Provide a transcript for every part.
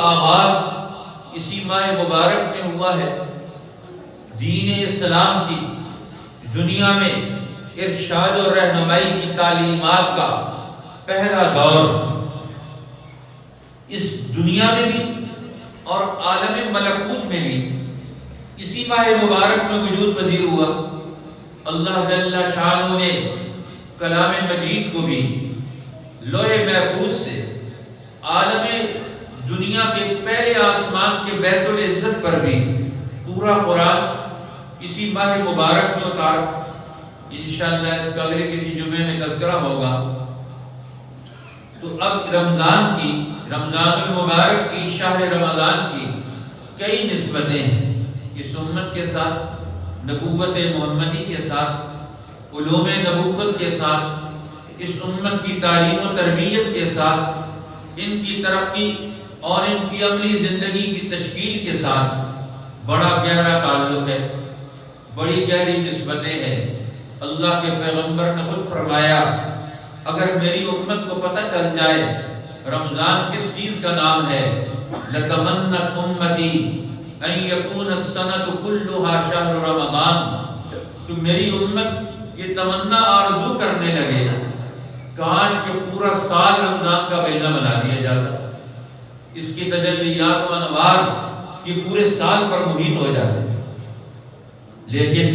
آغاز اسی ماہ مبارک میں ہوا ہے۔ دین اسلام کی دنیا میں ارشاد و رہنمائی کی تعلیمات کا پہلا دور اس دنیا میں بھی اور عالم ملکوت میں بھی اسی ماہ مبارک میں وجود پذیر ہوا۔ اللہ جل شانہ نے کلام مجید کو بھی لوح محفوظ سے عالم دنیا کے پہلے آسمان کے بیت العزت پر بھی پورا قرآن اسی ماہ مبارک میں اتارا۔ انشاءاللہ اس کا اگلے کسی جمعے میں تذکرہ ہوگا۔ تو اب رمضان المبارک کی، شہر رمضان کی کئی نسبتیں ہیں اس امت کے ساتھ، نبوت محمدی کے ساتھ، علوم نبوت کے ساتھ، اس امت کی تعلیم و تربیت کے ساتھ، ان کی ترقی اور ان کی عملی زندگی کی تشکیل کے ساتھ بڑا گہرا تعلق ہے، بڑی گہری نسبتیں ہیں۔ اللہ کے پیغمبر نے خود فرمایا اگر میری امت کو پتہ چل جائے رمضان کس چیز کا نام ہے، لَتَمَنَّتْ أُمَّتِي أَن يَكُونَ السَّنَةُ كُلُّهَا شَهْرُ رَمَضَانَ، تو میری امت یہ تمنا آرزو کرنے لگے کاش کہ پورا سال رمضان کا مہینہ بنا دیا جاتا، اس کی تجلیات و انوار یہ پورے سال پر محیط ہو جاتے۔ لیکن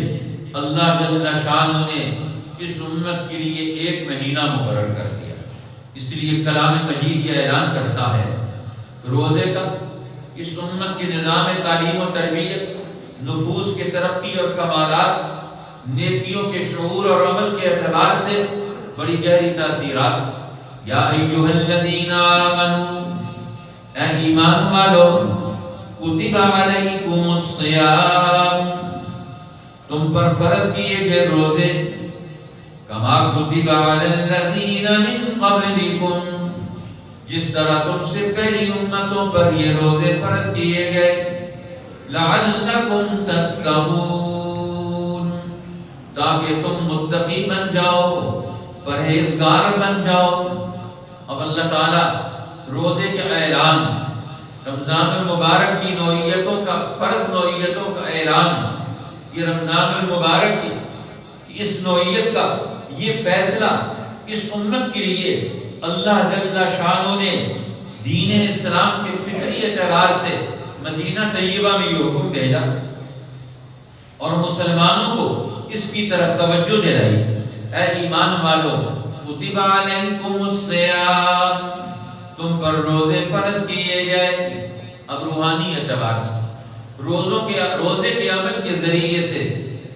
اللہ جل شانہ نے اس امت کے لیے ایک مہینہ مقرر کر دیا۔ اس لیے کلام مجید یہ اعلان کرتا ہے روزے کا اس امت کے نظام تعلیم و تربیت، نفوس کے ترقی اور کمالات، نیکیوں کے شعور اور عمل کے اعتبار سے بڑی گہری تاثیرات۔ یا ایھا الذین آمنوا، اے ایمان والو، کتب علیکم الصیام، تم پر فرض کیے گئے روزے، کما کتب علی الذین من قبلکم، جس طرح تم سے پہلی امتوں پر یہ روزے فرض کیے گئے، لعلکم تتقون، تاکہ تم متقی بن جاؤ، پرہیزگار بن جاؤ۔ اب اللہ تعالیٰ روزے کا اعلان، رمضان المبارک کی نوعیتوں کا، فرض نوعیتوں کا اعلان، یہ رمضان المبارک کی اس نوعیت کا یہ فیصلہ اس امت کے لیے اللہ جل شانہ نے دین اسلام کے فطری اعتبار سے مدینہ طیبہ میں یہ حکم بھیجا اور مسلمانوں کو اس کی طرف توجہ دلائی۔ اے ایمان والو، کتب علیکم الصیام، تم پر روزے فرض کیے گئے۔ اب روحانی اعتبار سے روزے کے عمل کے ذریعے سے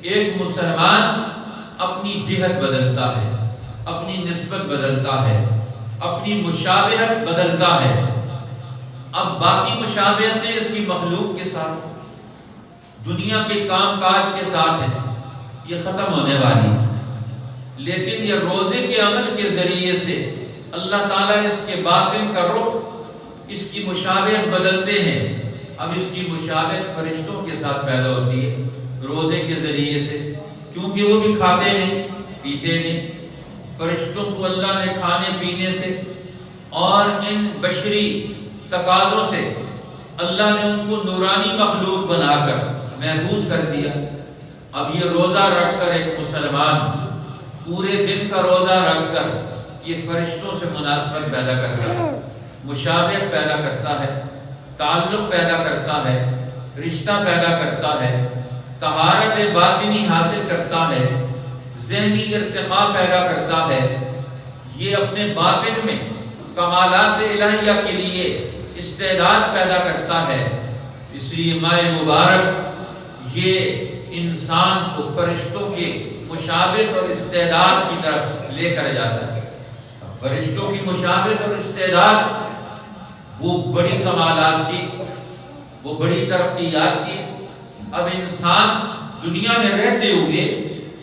ایک مسلمان اپنی جہت بدلتا ہے، اپنی نسبت بدلتا ہے، اپنی مشابہت بدلتا ہے۔ اب باقی مشابہتیں اس کی مخلوق کے ساتھ، دنیا کے کام کاج کے ساتھ ہیں، یہ ختم ہونے والی ہے۔ لیکن یہ روزے کے عمل کے ذریعے سے اللہ تعالیٰ اس کے باطن کا رخ، اس کی مشابہت بدلتے ہیں۔ اب اس کی مشابہت فرشتوں کے ساتھ پیدا ہوتی ہے روزے کے ذریعے سے، کیونکہ وہ بھی کھاتے ہیں پیتے ہیں۔ فرشتوں کو اللہ نے کھانے پینے سے اور ان بشری تقاضوں سے اللہ نے ان کو نورانی مخلوق بنا کر محفوظ کر دیا۔ اب یہ روزہ رکھ کر ایک مسلمان پورے دن کا روزہ رکھ کر یہ فرشتوں سے مناسبت پیدا کرتا ہے، مشابہت پیدا کرتا ہے، تعلق پیدا کرتا ہے، رشتہ پیدا کرتا ہے، طہارت باطنی حاصل کرتا ہے، ذہنی ارتقاء پیدا کرتا ہے۔ یہ اپنے باطن میں کمالات الہیہ کے لیے استعداد پیدا کرتا ہے۔ اس لیے ماہ مبارک یہ انسان کو فرشتوں کے مشابہت اور استعداد کی طرف لے کر جاتا ہے۔ فرشتوں کی مشابہت اور استعداد وہ بڑی کمالات کی، وہ بڑی ترقیات کی۔ اب انسان دنیا میں رہتے ہوئے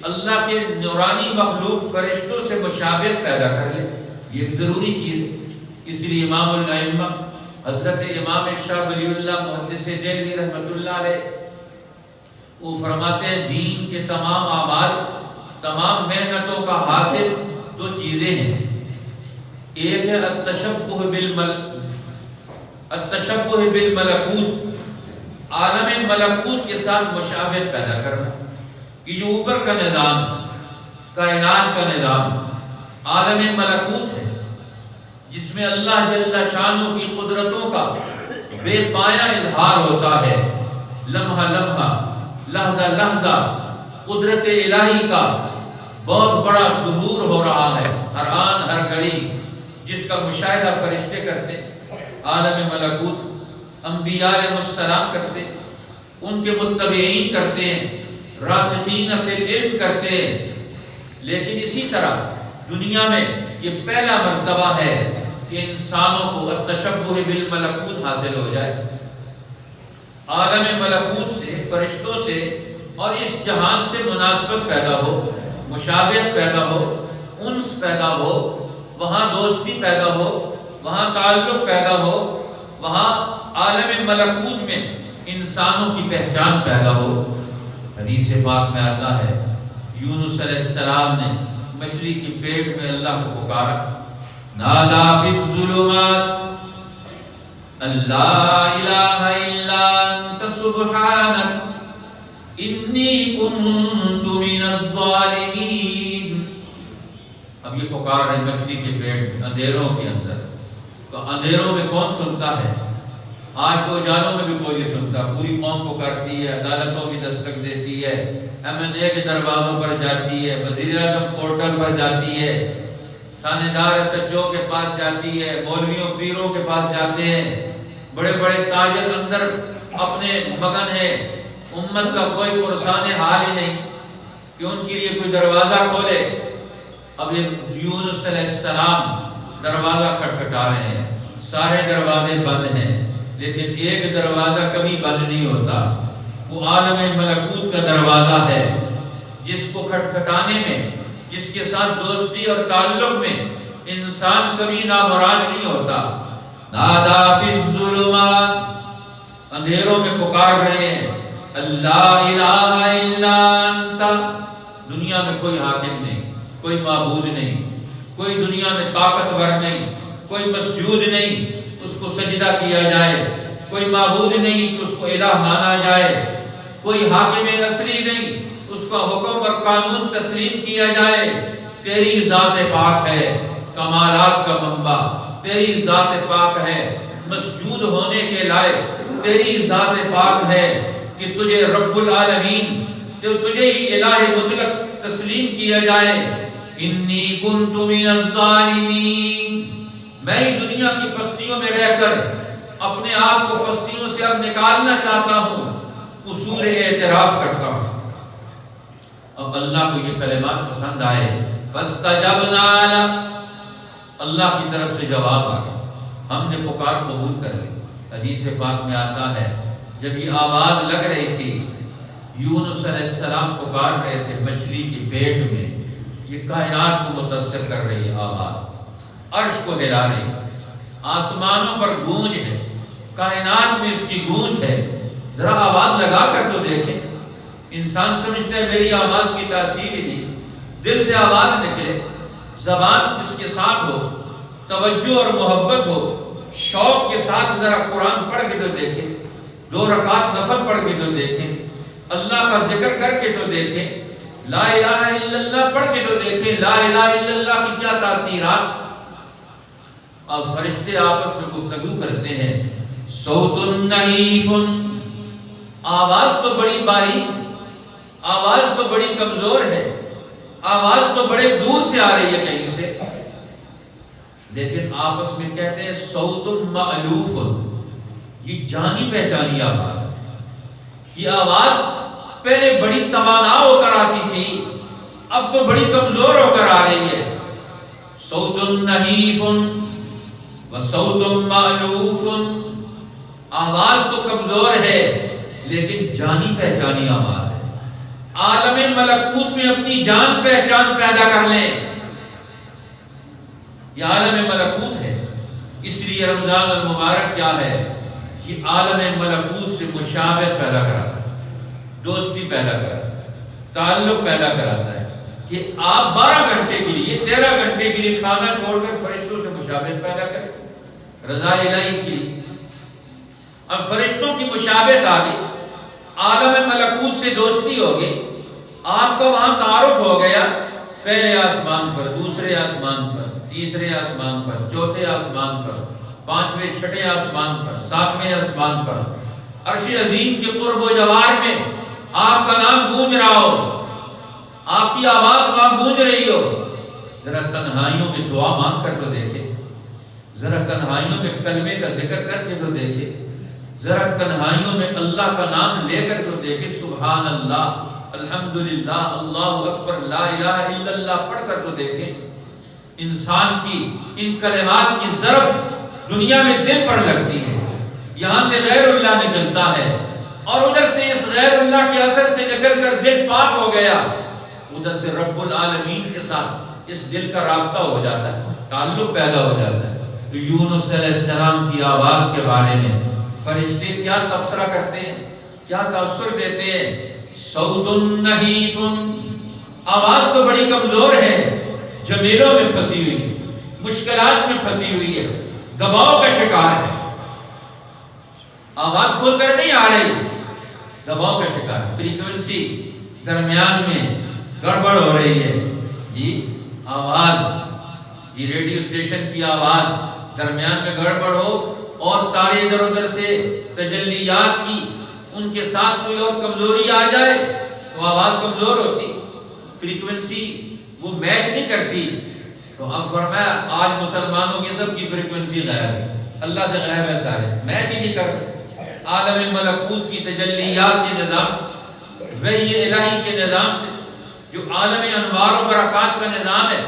اللہ کے نورانی مخلوق فرشتوں سے مشابہت پیدا کر لے، یہ ایک ضروری چیز ہے۔ اس لیے امام الائمہ حضرت امام شاہ ولی اللہ محدث دہلوی رحمۃ اللہ علیہ وہ فرماتے ہیں دین کے تمام اعمال، تمام محنتوں کا حاصل دو چیزیں ہیں۔ ایک ہے التشبہ التشبہ بالملکوت، عالم ملکوت کے ساتھ مشابہت پیدا کرنا. یہ جو اوپر کا نظام، کائنات کا نظام عالم ملکوت ہے، جس میں اللہ جل شانہ کی قدرتوں کا بے پایہ اظہار ہوتا ہے. لمحہ لمحہ، لحظہ لحظہ قدرت الہی کا بہت بڑا ظہور ہو رہا ہے، ہر آن ہر گھڑی، جس کا مشاہدہ فرشتے کرتے، عالم ملکوت انبیاء علیہ السلام کرتے، ان کے متبعین کرتے ہیں، راسخین فی العلم کرتے ہیں. لیکن اسی طرح دنیا میں یہ پہلا مرتبہ ہے کہ انسانوں کو التشبہ بالملکوت حاصل ہو جائے. عالم ملکوت سے، فرشتوں سے اور اس جہان سے مناسبت پیدا ہو، مشابہت پیدا ہو، انس پیدا ہو، وہاں دوستی پیدا ہو، وہاں تعلق پیدا ہو، وہاں عالم ملکوت میں انسانوں کی پہچان پیدا ہو. حدیث پاک میں آتا ہے یونس علیہ السلام نے مچھلی کے پیٹ میں اللہ کو پکارا، نادا فی الظلمات اللہ الہ الا انت سبحانک انی کنت من الظالمین. اب یہ پکار رہے مچھلی کے پیٹ میں، اندھیروں کے اندر. تو اندھیروں میں کون سنتا ہے؟ آج تو اجالوں میں بھی کوئی نہیں سنتا. پوری قوم کو کرتی ہے، عدالتوں کی دستک دیتی ہے، MNA کے دروازوں پر جاتی ہے، وزیر اعظم پورٹل پر جاتی ہے، تھانے دار SHO کے پاس جاتی ہے، مولویوں پیروں کے پاس جاتے ہیں. بڑے بڑے تاجر اندر اپنے مگن ہیں، امت کا کوئی پرسان حال ہی نہیں کہ ان کے لیے کوئی دروازہ کھولے. اب یہ یونس علیہ السلام دروازہ کھٹکھٹا رہے ہیں، سارے دروازے بند ہیں، لیکن ایک دروازہ کبھی بند نہیں ہوتا. وہ عالم ملکوت کا دروازہ ہے، جس کو کھٹکھٹانے میں، جس کے ساتھ دوستی اور تعلق میں انسان کبھی نامراد نہیں ہوتا. نادا فی الظلمات، اندھیروں میں پکار رہے ہیں، اللہ الہ الا انت، دنیا میں کوئی حاکم نہیں، کوئی معبود نہیں، کوئی دنیا میں طاقتور نہیں، کوئی مسجود نہیں اس کو سجدہ کیا جائے، کوئی معبود نہیں کہ اس کو الہ مانا جائے، کوئی حاکم اصلی نہیں اس کا حکم اور قانون تسلیم کیا جائے. تیری ذات پاک ہے کمالات کا منبع، تیری ذات پاک ہے مسجود ہونے کے لائق، تیری ذات پاک ہے کہ تجھے رب العالمین، تجھے ہی الہ مطلق تسلیم کیا جائے. انی کنت من الظالمین، میں ہی دنیا کی پستیوں میں رہ کر اپنے آپ کو پستیوں سے اب نکالنا چاہتا ہوں، اصول اعتراف کرتا ہوں. اب اللہ کو یہ کلمات پسند آئے، فاستجبنا لہ، اللہ کی طرف سے جواب آ گیا، ہم نے پکار قبول کر لی. حدیث پاک میں آتا ہے جب یہ آواز لگ رہی تھی، یونس علیہ السلام پکار رہے تھے مچھلی کے پیٹ میں، یہ کائنات کو متاثر کر رہی ہے آواز، عرش کو ہلا رہی، آسمانوں پر گونج ہے، کائنات میں اس کی گونج ہے. ذرا آواز لگا کر تو دیکھیں. انسان سمجھتا ہے میری آواز کی تاثیر ہی نہیں، دل سے آواز نکلے، زبان اس کے ساتھ ہو، توجہ اور محبت ہو، شوق کے ساتھ ذرا قرآن پڑھ کے تو دیکھیں، 2 رکعت نفل پڑھ کے تو دیکھیں، اللہ کا ذکر کر کے تو دیکھیں، لا الہ الا اللہ پڑھ کے تو دیکھیں، لا الہ الا اللہ کی کیا تاثیرات. اب فرشتے آپس میں گفتگو کرتے ہیں، صوت نحیف، آواز تو بڑی باریک، آواز تو بڑی کمزور ہے، آواز تو بڑے دور سے آ رہی ہے کہیں سے، لیکن آپس میں کہتے ہیں صوت مألوف، یہ جانی پہچانی آواز ہے. یہ آواز پہلے بڑی توانا ہو کر آتی تھی، اب تو بڑی کمزور ہو کر آ رہی ہے. صوت نحیف وصوت مألوف، آواز تو کمزور ہے لیکن جانی پہچانی آواز ہے. عالم ملکوت میں اپنی جان پہچان پیدا کر لیں، یہ عالم ملکوت ہے. اس لیے رمضان المبارک کیا ہے؟ یہ عالم ملکوت سے مشابہت پیدا کراتا ہے، دوستی پیدا کراتا ہے، تعلق پیدا کراتا ہے کہ آپ 12 گھنٹے کے لیے، 13 گھنٹے کے لیے کھانا چھوڑ کر فرشتوں سے مشابہت پیدا کریں، رضا الہی کے لیے. اب فرشتوں کی مشابہت آ گئی، عالم ملکوت سے دوستی ہو گئی، آپ کا وہاں تعارف ہو گیا، پہلے آسمان پر، دوسرے آسمان پر، تیسرے آسمان پر، چوتھے آسمان پر، پانچویں چھٹے آسمان پر، ساتویں آسمان پر، عرش عظیم کے قرب و جوار میں آپ کا نام گونج رہا ہو، آپ کی آواز وہاں گونج رہی ہو۔ ذرا تنہائیوں میں دعا مانگ کر تو دیکھے، ذرا تنہائیوں میں کلمے کا ذکر کر کے تو دیکھے، ذرا تنہائیوں میں اللہ کا نام لے کر تو دیکھے، سبحان اللہ، الحمدللہ، اللہ اکبر، لا الہ الا اللہ پڑھ کر تو دیکھے۔ انسان کی ان کلمات کی ضرب دنیا میں دل پر لگتی ہے، یہاں سے غیر اللہ نکلتا ہے اور ادھر سے اس غیر اللہ کے اثر سے نکل کر دل پاک ہو گیا، ادھر سے رب العالمین کے ساتھ اس دل کا رابطہ ہو جاتا ہے، تعلق پیدا ہو جاتا ہے۔ تو یونس علیہ السلام کی آواز کے بارے میں فرشتے کیا تبصرہ کرتے ہیں، کیا تاثر دیتے ہیں؟ صوت نحیف، آواز تو بڑی کمزور ہے، جمیلوں میں پھنسی ہوئی ہے، مشکلات میں پھنسی ہوئی ہے، دباؤ کا شکار ہے، آواز کھول کر نہیں آ رہی، دباؤ کا شکار ہے، فریکوینسی درمیان میں گڑبڑ ہو رہی ہے، جی آواز، یہ ریڈیو اسٹیشن کی آواز درمیان میں گڑبڑ ہو اور تارے ادھر ادھر سے تجلیات کی ان کے ساتھ کوئی اور کمزوری آ جائے تو آواز کمزور ہوتی، فریکوینسی وہ میچ نہیں کرتی۔ تو اب فرمایا آج مسلمانوں کی سب کی فریکوینسی غائب ہے، اللہ سے غائب ہے، سارے میچ ہی نہیں کر رہے، عالم ملکوت کی تجلیات کے نظام سے، وحی الہی کے نظام سے، جو عالم انوار و برکات کا نظام ہے،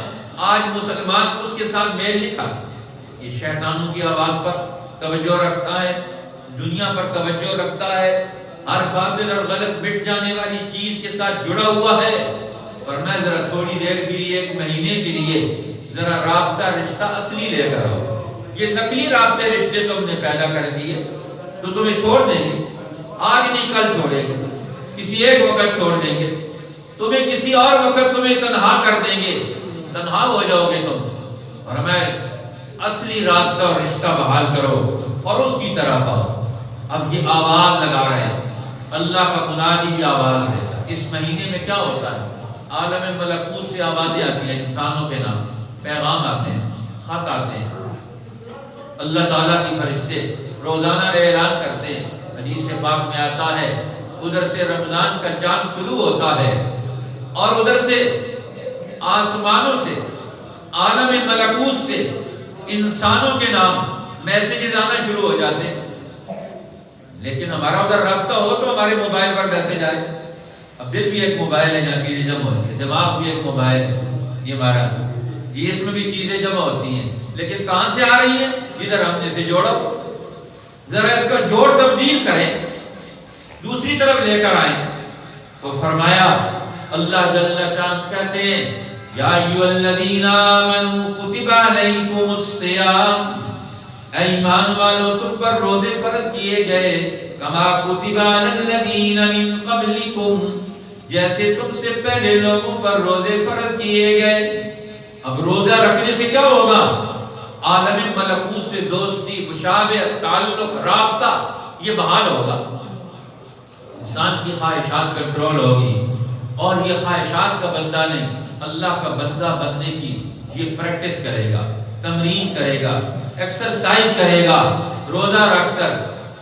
آج مسلمان اس کے ساتھ میل نہیں کھاتا، یہ شیطانوں کی آواز پر توجہ رکھتا ہے، دنیا پر توجہ رکھتا ہے، ہر باطل اور غلط مٹ جانے والی چیز کے ساتھ جڑا ہوا ہے۔ اور میں ذرا تھوڑی دیر کے لیے، ایک مہینے کے لیے ذرا رابطہ رشتہ اصلی لے کر آؤ، یہ نقلی رابطے رشتے تم نے پیدا کر دیے تو تمہیں چھوڑ دیں گے، آج نہیں کل چھوڑیں گے، کسی ایک وقت چھوڑ دیں گے تمہیں، کسی اور وقت تمہیں تنہا کر دیں گے، تنہا ہو جاؤ گے تم۔ اور میں اصلی رابطہ اور رشتہ بحال کرو اور اس کی طرف آؤ۔ اب یہ آواز لگا رہے ہیں، اللہ کا منادی بھی آواز ہے۔ اس مہینے میں کیا ہوتا ہے؟ عالم ملکوت سے آوازیں آتی ہیں، انسانوں کے نام پیغام آتے ہیں، خط آتے ہیں، اللہ تعالیٰ کی فرشتے روزانہ اعلان کرتے ہیں، حدیث پاک میں آتا ہے ادھر سے رمضان کا چاند طلوع ہوتا ہے اور ادھر سے آسمانوں سے، عالم ملکوت سے انسانوں کے نام میسیجز آنا شروع ہو جاتے ہیں۔ لیکن ہمارا ادھر رابطہ ہو تو ہمارے موبائل پر میسج آئے۔ اب دل بھی ایک موبائل ہے جہاں چیزیں جمع ہوتی ہیں، دماغ بھی ایک موبائل ہے، یہ ہمارا، یہ اس میں بھی چیزیں جمع ہوتی ہیں، لیکن کہاں سے آ رہی ہیں؟ جدھر ہم نے اسے جوڑا، ذرا اس کا جوڑ تبدیل کریں، دوسری طرف لے کر آئیں۔ تو فرمایا اللہ جل چاند کہتے ہیں یا ایھا الذین آمنوا کتب علیکم الصیام، اے ایمان والو تم پر روزے فرض کیے گئے، کما کتب علی الذین من قبلکم، جیسے تم سے پہلے لوگوں پر روزے فرض کیے گئے۔ اب روزہ رکھنے سے کیا ہوگا؟ عالم ملکوت سے دوستی، مشابہت، تعلق، رابطہ یہ بحال ہوگا، انسان کی خواہشات کنٹرول ہوگی، اور یہ خواہشات کا بندہ نہیں، اللہ کا بندہ بننے کی یہ پریکٹس کرے گا، تمرین کرے گا، ایکسرسائز کرے گا، روزہ رکھ کر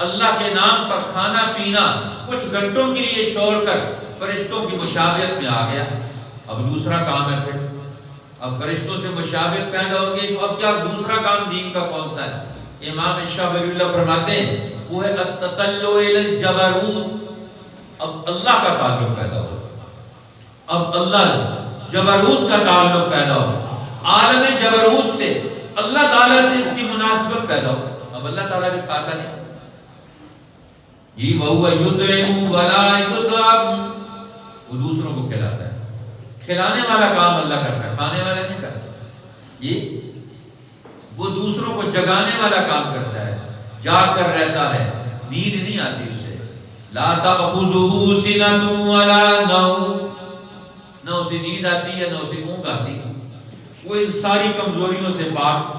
اللہ کے نام پر کھانا پینا کچھ گھنٹوں کے لیے چھوڑ کر فرشتوں کی مشابہت میں آ گیا۔ اب دوسرا کام ہے، پھر اب فرشتوں سے مشابہت پیدا ہوگی تو اب کیا دوسرا کام دین کا کون سا ہے؟ امام شاہ ولی اللہ فرماتے ہیں وہ ہے التطلع الی الجبروت، اب اللہ کا تعلق پیدا ہو، اب اللہ جبروت کا تعلق پیدا ہو، عالم جبروت سے اللہ تعالیٰ سے اس کی مناسبت پیدا ہو۔ اب اللہ تعالیٰ بھی کھاتا نہیں، یہ وَهُوَ يُطْعِمُ وَلَا يُطْعَمُ، وہ دوسروں کو کھلاتا ہے، کھلانے والا کام اللہ کرتا ہے، کھانے والا نہیں کرتا، یہ وہ دوسروں کو جگانے والا کام کرتا ہے، جاگ کر رہتا ہے، نیند نہیں آتی اسے، لا تأخذه سنة ولا نوم، نہ اسے نیند آتی ہے نہ اسے اونگ آتی، وہ ان ساری کمزوریوں سے پاک۔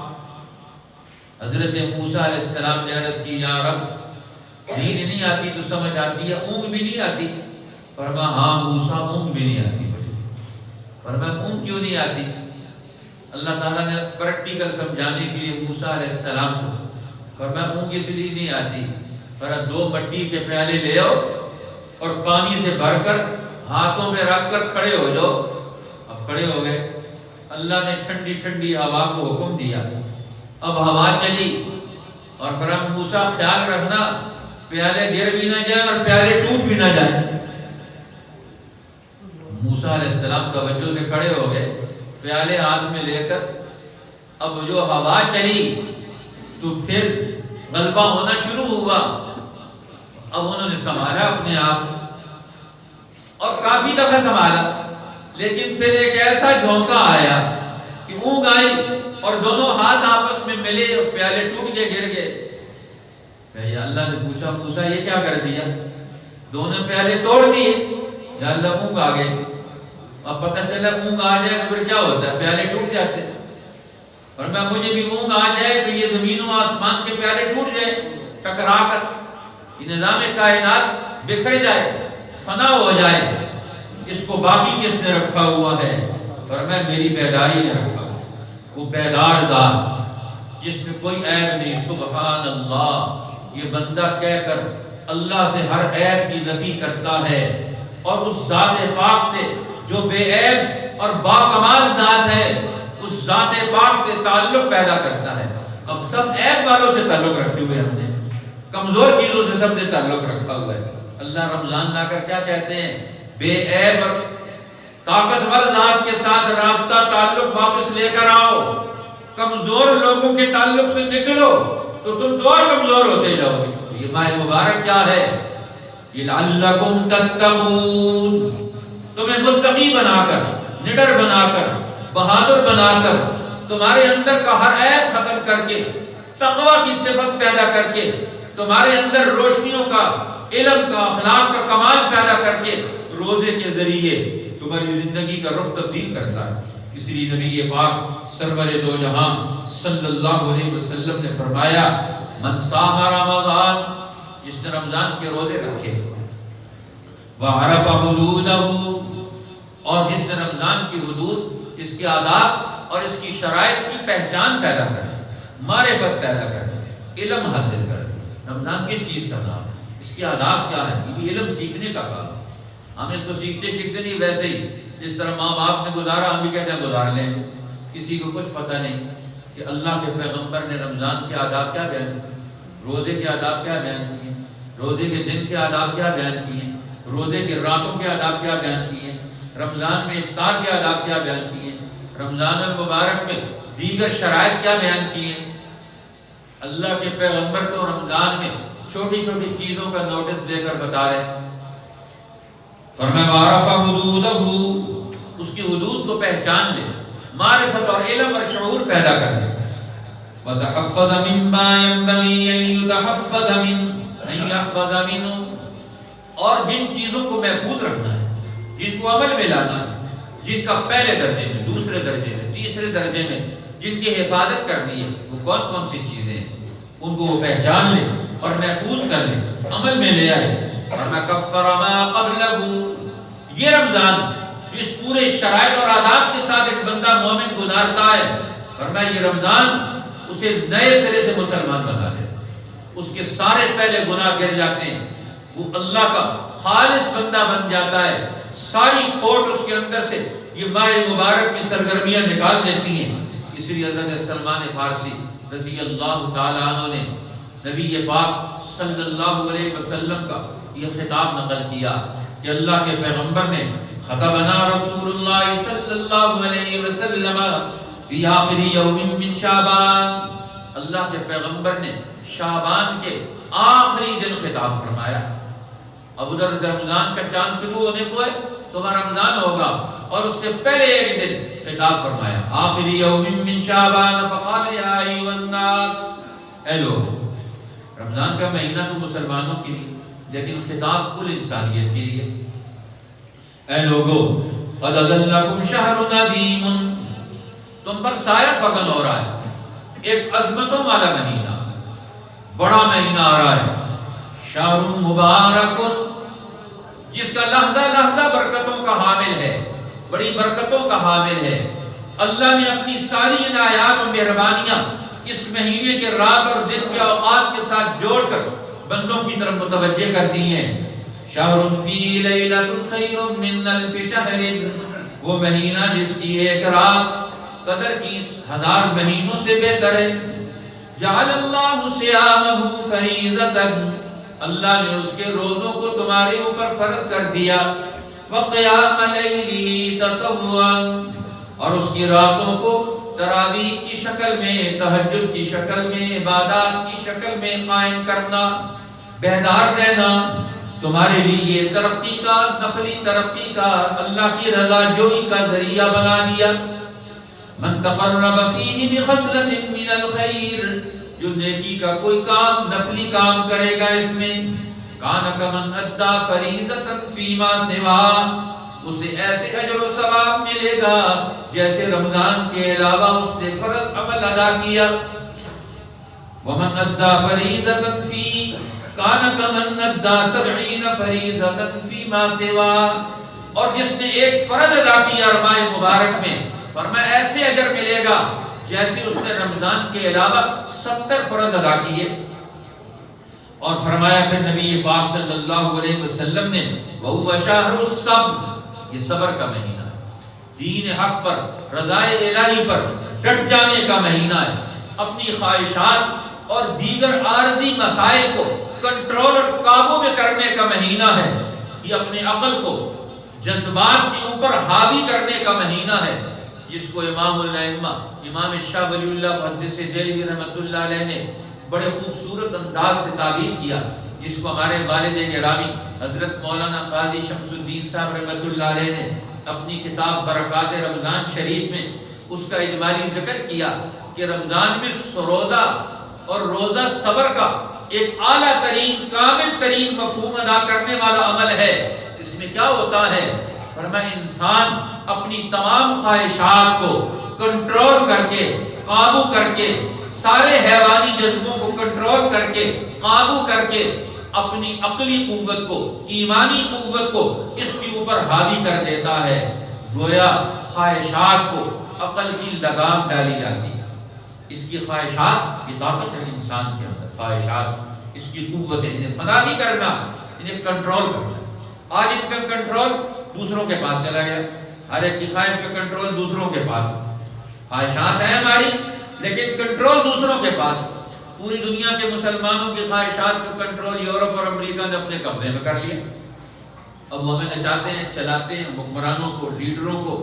حضرت موسیٰ علیہ السلام نے عرض کی یا رب نیند نہیں آتی تو سمجھ آتی ہے اونگ بھی نہیں آتی؟ فرمایا ہاں موسیٰ اونگ بھی نہیں آتی مجھے۔ فرمایا اونگ کیوں نہیں آتی؟ اللہ تعالیٰ نے پریکٹیکل سمجھانے کے لیے موسیٰ علیہ السلام کو فرمایا اونگ اس لیے نہیں آتی، فرمایا 2 مٹی کے پیالے لے آؤ اور پانی سے بھر کر ہاتھوں میں رکھ کر کھڑے ہو جاؤ۔ اب کھڑے ہو گئے، اللہ نے ٹھنڈی ٹھنڈی ہوا کو حکم دیا، اب ہوا چلی اور فرمایا موسیٰ خیال رکھنا پیالے گر بھی نہ جائیں اور پیالے ٹوٹ بھی نہ جائیں۔ موسیٰ علیہ السلام توجہ سے کھڑے ہو گئے، پیالے ہاتھ میں لے کر اب جو ہوا چلی تو پھر غلبہ ہونا شروع ہوا۔ اب انہوں نے سنبھالا اپنے آپ اور کافی دفعہ سنبھالا، لیکن پھر ایک ایسا جھونکا آیا کہ اونگ آئی اور دونوں ہاتھ آپس میں ملے اور پیالے ٹوٹ گئے، گر گئے۔ پھر اللہ نے پوچھا موسیٰ یہ کیا کر دیا؟ دونوں پیالے توڑ دیے۔ یا اللہ اونگ آ گئی تھی، اب پتہ چلا اونگ آ جائے تو پھر کیا ہوتا ہے؟ پیالے ٹوٹ جاتے۔ اور میں مجھے بھی اونگ آ جائے تو یہ زمین و آسمان کے پیالے ٹوٹ جائے ٹکرا کر، یہ نظام کائنات بکھر جائے، فنا ہو جائے، اس کو باقی کس نے رکھا ہوا ہے؟ فرمایا میری بیداری نے رکھا ہوا، وہ بیدار ذات جس میں کوئی عیب نہیں۔ سبحان اللہ، یہ بندہ کہہ کر اللہ سے ہر عیب کی نفی کرتا ہے، اور اس ذات پاک سے جو بے عیب اور باکمال ذات ہے اس ذات پاک سے تعلق پیدا کرتا ہے۔ اب سب عیب والوں سے تعلق رکھے ہوئے ہم نے، کمزور چیزوں سے سب نے تعلق رکھا ہوا ہے۔ اللہ رمضان لا کر کیا کہتے ہیں؟ بے عیب اور طاقتور ذات کے ساتھ رابطہ تعلق واپس لے کر آؤ، کمزور لوگوں کے تعلق سے نکلو تو تم تو اور کمزور ہوتے جاؤ گے۔ یہ ماہ مبارک کیا ہے؟ یہ لعلکم تتقون، تمہیں متقی بنا کر، نڈر بنا کر، بہادر بنا کر، تمہارے اندر کا ہر عیب ختم کر کے، تقوی کی صفت پیدا کر کے، تمہارے اندر روشنیوں کا، علم کا، اخلاق کا کمال پیدا کر کے روزے کے ذریعے تمہاری زندگی کا رخ تبدیل کرتا ہے۔ اس لیے نبی پاک سرور دو جہاں صلی اللہ علیہ وسلم نے فرمایا من صام رمضان، جس نے رمضان کے روزے رکھے، وعرف حدودہ، اور جس نے رمضان کی حدود، اس کے آداب اور اس کی شرائط کی پہچان پیدا کر، معرفت پیدا کر، علم حاصل کر۔ رمضان کس چیز کا نام ہے؟ اس کے آداب کیا ہے؟ یہ بھی علم سیکھنے کا کام۔ ہم اس کو سیکھتے سیکھتے نہیں، ویسے ہی جس طرح ماں باپ نے گزارا ہم بھی کہتے ہیں گزار لیں، کسی کو کچھ پتہ نہیں کہ اللہ کے پیغمبر نے رمضان کے آداب کیا بیان کیے، روزے کے آداب کیا بیان کیے، روزے کے دن کے آداب کیا بیان کیے، روزے کے راتوں کے آداب کیا بیان کیے، رمضان میں افطار کے آداب کیا بیان کیے، رمضان المبارک میں دیگر شرائط کیا بیان کیے۔ اللہ کے پیغمبر تو رمضان میں چھوٹی چھوٹی چیزوں کا نوٹس دے کر بتا رہے ہیں۔ فرمایا وعرف حدودہ، اس کی حدود کو پہچان لے، معرفت اور علم اور شعور پیدا کر لے۔ وتحفظ مما ينبغي ان يتحفظ منه، اور جن چیزوں کو محفوظ رکھنا ہے، جن کو عمل میں لانا ہے، جن کا پہلے درجے میں، دوسرے درجے میں، تیسرے درجے میں جن کی حفاظت کرنی ہے، وہ کون کون سی چیزیں ہیں، ان کو وہ پہچان لے اور محفوظ کر لے، عمل میں لے آئے۔ فرمایا کفر ما قبلہ، یہ رمضان جس پورے شرائط اور آداب کے ساتھ ایک بندہ مومن گزارتا ہے، فرمایا یہ رمضان اسے نئے سرے سے مسلمان بنا دے، اس کے سارے پہلے گناہ گر جاتے ہیں، وہ اللہ کا خالص بندہ بن جاتا ہے، ساری کھوٹ اس کے اندر سے یہ ماہ مبارک کی سرگرمیاں نکال دیتی ہیں۔ اس لیے حضرت سلمان فارسی رضی اللہ تعالیٰ عنہ نے نبی پاک صلی اللہ علیہ وسلم کا یہ خطاب نقل کیا کہ اللہ کے پیغمبر نے خطبنا رسول اللہ صلی اللہ علیہ وسلم فی آخر یوم من شعبان، اللہ کے پیغمبر نے شعبان کے آخری دن خطاب فرمایا۔ اب ادھر رمضان کا چاند شروع ہونے کو ہے، صبح رمضان ہوگا، اور اس سے پہلے ایک دن خطاب فرمایا آخر یوم من شعبان فقال یا ایھا الناس، اے لوگ، رمضان کا مہینہ تو مسلمانوں کے لیے، لیکن خطاب کل انسانیت کے لیے، اے لوگو قد اظلکم شہر عظیم، تم پر سایہ فگن ہو رہا ہے، ایک عظمتوں والا مہینہ، بڑا مہینہ آ رہا ہے، شہر مبارک، جس کا لحظہ لحظہ برکتوں کا حامل ہے، بڑی برکتوں کا حامل ہے۔ اللہ نے اپنی ساری عنایات و مہربانیاں اس مہینے کے رات اور دن کے اوقات کے ساتھ جوڑ کر بندوں کی طرف متوجہ کر دی ہیں۔ شہر فی لیلۃ خیر من الف شہر، وہ مہینہ جس کی ایک رات قدر کی 1000 مہینوں سے بہتر ہے۔ جعل اللہ صیامہ فریضۃ، اللہ نے اس کے روزوں کو تمہارے اوپر فرض کر دیا۔ وقیام لیلہ تطوعا، اور اس کی راتوں کو تراویح کی شکل میں، تہجد کی شکل میں، عبادات کی شکل میں قائم کرنا، بیدار رہنا، تمہارے لیے یہ ترقی کا، نفلی ترقی کا، اللہ کی رضا جوئی کا ذریعہ بنا دیا۔ من تقرب فیہ بخصلۃ من الخیر، جو نیکی کا کوئی کام، نفلی کام کرے گا اس میں، کان کمن ادى فریضۃ فیما سوا، اسے ایسے اجر و ثواب ملے گا جیسے رمضان کے علاوہ اس نے فرض عمل ادا کیا۔ ومن ادى فریضۃ فی کان کمن ادى 70 فریضۃ فیما سوا، اور جس نے ایک فرض ادا کیا ماہ مبارک میں، فرمایا ایسے اجر ملے گا جیسے اس نے رمضان کے علاوہ 70 فرض ادا کیے۔ اور فرمایا پھر نبی پاک صلی اللہ علیہ وسلم نے، وَهُوَ شَهْرُ الصَّبْرِ، یہ صبر کا مہینہ ہے، دین حق پر، رضائے الہی پر ڈٹ جانے کا مہینہ ہے، اپنی خواہشات اور دیگر عارضی مسائل کو کنٹرول اور قابو میں کرنے کا مہینہ ہے، یہ اپنے عقل کو جذبات کے اوپر حاوی کرنے کا مہینہ ہے، جس کو امام الائمہ امام شاہ ولی اللہ محدث دہلوی رحمۃ اللہ علیہ نے بڑے خوبصورت انداز سے تعبیر کیا، جس کو ہمارے والد گرامی حضرت مولانا قاضی شمس الدین صاحب رحمۃ اللہ علیہ نے اپنی کتاب برکات رمضان شریف میں اس کا اجمالی ذکر کیا کہ رمضان میں روزہ اور روزہ صبر کا ایک اعلیٰ ترین، کامل ترین مفہوم ادا کرنے والا عمل ہے۔ اس میں کیا ہوتا ہے؟ فرمایا انسان اپنی تمام خواہشات کو کنٹرول کر کے، قابو کر کے، سارے حیوانی جذبوں کو کنٹرول کر کے، قابو کر کے، اپنی عقلی قوت کو، ایمانی قوت کو اس کے اوپر حاوی کر دیتا ہے۔ گویا خواہشات کو عقل کی لگام ڈالی جاتی ہے۔ اس کی خواہشات کی طاقت ہے انسان کے اندر، خواہشات اس کی قوت ہے، انہیں فنا نہیں کرنا، انہیں کنٹرول کرنا۔ آج ان کا کنٹرول دوسروں کے پاس چلا گیا، ہر ایک کی خواہش کا کنٹرول دوسروں کے پاس، خواہشات ہیں ہماری لیکن کنٹرول دوسروں کے پاس۔ پوری دنیا کے مسلمانوں کی خواہشات کا کنٹرول یورپ اور امریکہ نے اپنے قبضے میں کر لیا۔ اب وہ ہمیں نچاتے ہیں، چلاتے ہیں، حکمرانوں کو، لیڈروں کو،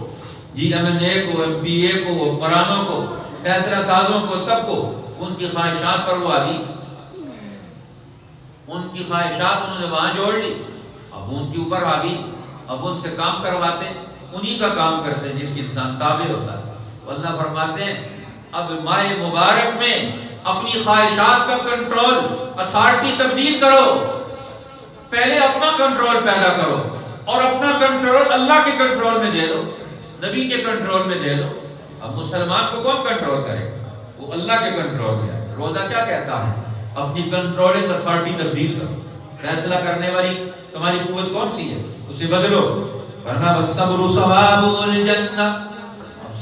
GMA کو، MPA کو، حکمرانوں کو، فیصلہ سازوں کو، سب کو ان کی خواہشات پر وہ آگی، ان کی خواہشات انہوں نے وہاں جوڑ لی، اب ان کے اوپر آگی، اب ان سے کام کرواتے ہیں، انہی کا کام کرتے ہیں جس کی انسان تابع ہوتا ہے۔ تو اللہ فرماتے ہیں اب ماہ مبارک میں اپنی خواہشات کا کنٹرول، اتھارٹی تبدیل کرو، پہلے اپنا کنٹرول پیدا کرو اور اپنا کنٹرول اللہ کے کنٹرول میں دے دو، نبی کے کنٹرول میں دے دو۔ اب مسلمان کو کون کنٹرول کرے؟ وہ اللہ کے کنٹرول میں ہے۔ روزہ کیا کہتا ہے؟ اپنی کنٹرولنگ اتھارٹی تبدیل کرو، فیصلہ کرنے والی تمہاری قوت کون سی ہے اسے بدلو۔ ورنہ والصبر ثواب الجنہ،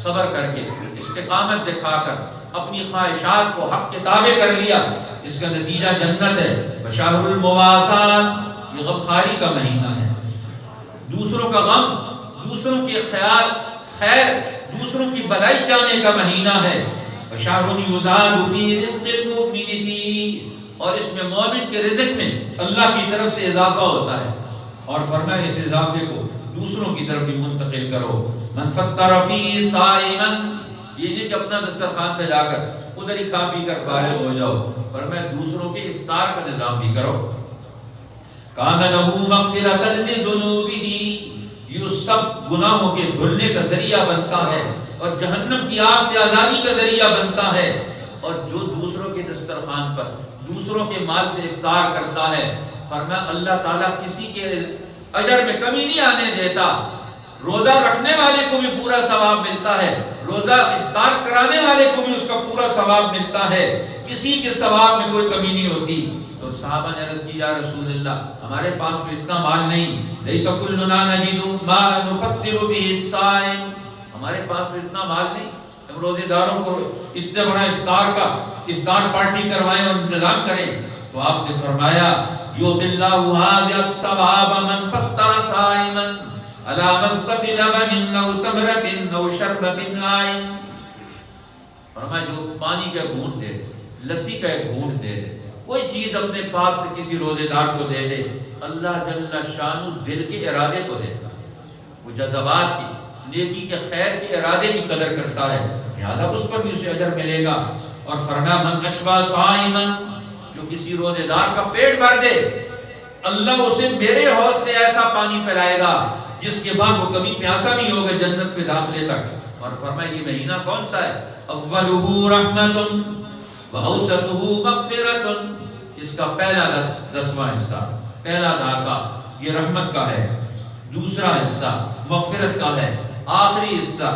صبر کر کے، استقامت دکھا کر اپنی خواہشات کو حق کے تابع کر لیا، اس کا نتیجہ جنت ہے۔ بشہر المواسات، یہ غمخواری کا مہینہ ہے، دوسروں کا غم، دوسروں کے خیال خیر، دوسروں کی بھلائی چاہنے کا مہینہ ہے۔ بشہر یزاد فی رزق المؤمن فی، اور اس میں مومن کے رزق میں اللہ کی طرف سے اضافہ ہوتا ہے، اور فرمایا اس اضافے کو دوسروں کی طرف بھی منتقل کرو۔ من فطر فی صائما، یہ نہیں کہ اپنا دسترخوان سجا کر ادھر ہی کھا پی کر فارغ ہو جاؤ، فرمایا دوسروں کے افطار کا نظام بھی کرو۔ کان لہ مغفرۃ لذنوبہ، یہ سب گناہوں کے دھلنے کا ذریعہ بنتا ہے اور جہنم کی آگ سے آزادی کا ذریعہ بنتا ہے۔ اور جو دوسروں کے دسترخوان پر دوسروں کے مال سے افطار کرتا ہے، فرمایا اللہ تعالیٰ کسی کے اجر میں کمی نہیں آنے دیتا، روزہ رکھنے والے کو بھی پورا ثواب ملتا ہے، روزہ افطار کرانے والے کو بھی اس کا پورا ثواب ملتا ہے، کسی کے ثواب میں کوئی کمی نہیں ہوتی۔ تو تو صحابہ نے عرض کی یا رسول اللہ ہمارے پاس تو اتنا مال نہیں، لیس کلنا نجد ما نفطر به الصائم، ہمارے پاس تو اتنا مال نہیں ہم روزے داروں کو اتنا بڑا افطار پارٹی کروائیں اور انتظام کریں۔ تو آپ نے فرمایا یؤتی اللہ ھذا الثواب من فطر صائما علی مسقط لبن او تمرۃ او شربۃ عین، فرمایا جو پانی کا گھونٹ دے دے، لسی کا ایک گھونٹ دے دے، کوئی چیز اپنے پاس سے کسی روزے دار کو دے دے، اللہ جل شانہ دل کے ارادے کو دیتا ہے، وہ جذبات کی نیکی کے خیر کے ارادے کی قدر کرتا ہے، لہذا اس پر بھی اسے اجر ملے گا۔ اور فرمایا من اشبع صائما، جو کسی روزے دار کا پیٹ بھر دے اللہ اسے میرے حوض سے ایسا پانی پلائے گا جس کے بعد وہ کبھی پیاسا نہیں ہوگا جنت کے داخلے تک۔ اور فرمایا یہ مہینہ کون سا ہے؟ اولہ رحمت واوسطہ مغفرۃ، اس کا پہلا 10واں حصہ، پہلا دھاکہ یہ رحمت کا ہے، دوسرا حصہ مغفرت کا ہے، آخری حصہ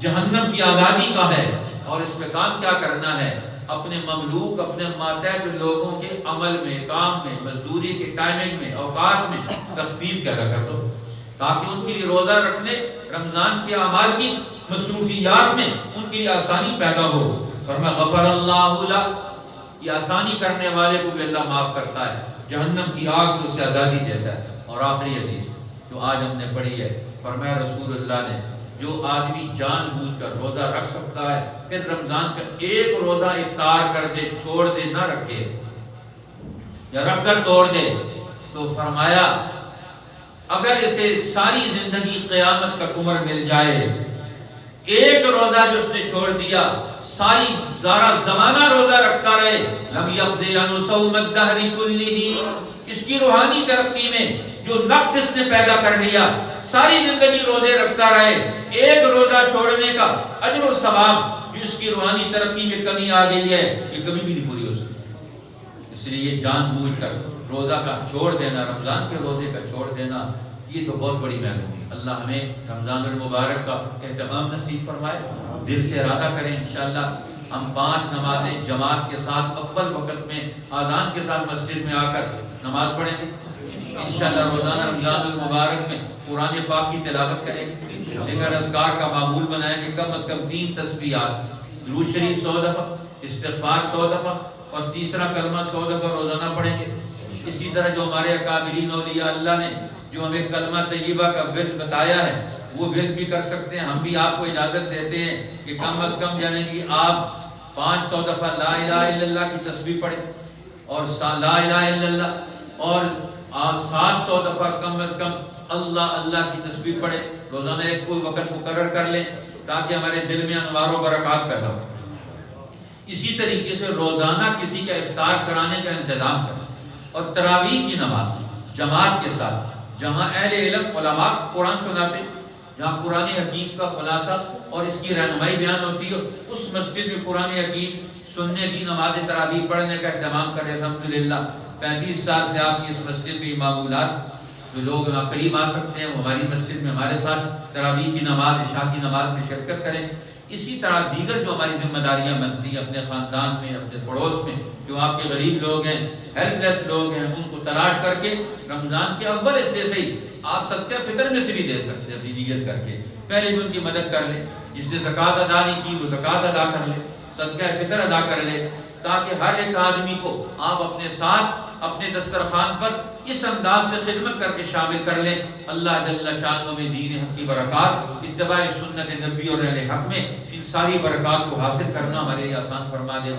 جہنم کی آزادی کا ہے۔ اور اس میں کام کیا کرنا ہے؟ اپنے مملوک اپنے ماتحت لوگوں کے عمل میں، کام میں، مزدوری کے ٹائمنگ میں، اوقات میں تخفیف پیدا کر دو تاکہ ان کے لیے روزہ رکھنے رمضان کے اعمال کی مصروفیات میں ان کے لیے آسانی پیدا ہو۔ فرمایا غفر اللہ لہ، یہ آسانی کرنے والے کو بھی اللہ معاف کرتا ہے، جہنم کی آگ سے اسے آزادی دیتا ہے۔ اور آخری حدیث جو آج ہم نے پڑھی ہے، فرمایا رسول اللہ نے جو آدمی جان بوجھ کر روزہ رکھ سکتا ہے پھر رمضان کا ایک روزہ افطار کر دے، چھوڑ دے، نہ رکھے یا رکھ کر توڑ دے، تو فرمایا اگر اسے ساری زندگی قیامت کا عمر مل جائے، ایک روزہ جو اس نے چھوڑ دیا ساری سارا زمانہ روزہ رکھتا رہے، لم یغز عن صوم الدہر کلہ، اس کی روحانی ترقی میں جو نقص اس نے پیدا کر لیا ساری زندگی روزے رکھتا رہے، ایک روزہ چھوڑنے کا اجر و ثواب جو اس کی روحانی ترقی میں کمی آ گئی ہے یہ کبھی بھی نہیں پوری ہو سکتی۔ اس لیے یہ جان بوجھ کر روزہ کا چھوڑ دینا، رمضان کے روزے کا چھوڑ دینا، یہ تو بہت بڑی محرومی ہے۔ اللہ ہمیں رمضان المبارک کا اہتمام نصیب فرمائے، دل سے ارادہ کریں انشاءاللہ ہم 5 نمازیں جماعت کے ساتھ اول وقت میں آذان کے ساتھ مسجد میں آ کر نماز پڑھیں گے انشاءاللہ۔ روزانہ رمضان المبارک میں قرآن پاک کی تلاوت کریں گے، ذکر اذکار کا معمول بنائیں گے، کم از کم 3 تسبیحات، درود شریف 100 دفعہ، استغفار 100 دفعہ اور تیسرا کلمہ 100 دفعہ روزانہ پڑھیں گے۔ اسی طرح جو ہمارے اکابرین اولیاء اللہ نے جو ہمیں کلمہ طیبہ کا ورد بتایا ہے وہ ورد بھی کر سکتے ہیں۔ ہم بھی آپ کو اجازت دیتے ہیں کہ کم از کم یعنی کہ آپ 500 دفعہ لا الہ الا اللہ کی تسبیح پڑھیں اور لا الہ الا اللہ، اور 700 دفعہ کم از کم اللہ اللہ کی تسبیح پڑھیں، روزانہ ایک کوئی وقت مقرر کر لیں تاکہ ہمارے دل میں انوار و برکات پیدا ہو۔ اسی طریقے سے روزانہ کسی کا افطار کرانے کا انتظام کریں، اور تراویح کی نماز جماعت کے ساتھ، جہاں اہل علم علماء قرآن سناتے، جہاں قرآن حکیم کا خلاصہ اور اس کی رہنمائی بیان ہوتی ہے، اس مسجد میں قرآن حکیم سننے کی نماز تراویح پڑھنے کا اہتمام کریں۔ الحمدللہ 35 سال سے آپ کی اس مسجد میں معمولات جو لوگ قریب آ سکتے ہیں وہ ہماری مسجد میں ہمارے ساتھ تراویح کی نماز، عشاء کی نماز میں شرکت کریں۔ اسی طرح دیگر جو ہماری ذمہ داریاں بنتی ہیں اپنے خاندان میں، اپنے پڑوس میں جو آپ کے غریب لوگ ہیں، ہیلپ لیس لوگ ہیں، ان کو تلاش کر کے رمضان کے اول حصے سے ہی آپ صدقہ فطر میں سے بھی دے سکتے ہیں، اپنی نیت کر کے پہلے بھی ان کی مدد کر لیں، جس نے زکوٰۃ ادا نہیں کی وہ زکوٰۃ ادا کر لے، صدقہ فطر ادا کر لے، تاکہ ہر ایک آدمی کو آپ اپنے ساتھ اپنے دسترخوان پر اس انداز سے خدمت کر کے شامل کر لیں۔ اللہ جل شانہ میں دین حق کی برکات، اتباع سنت نبی اور اہل حق میں ان ساری برکات کو حاصل کرنا ہمارے لیے آسان فرما دے۔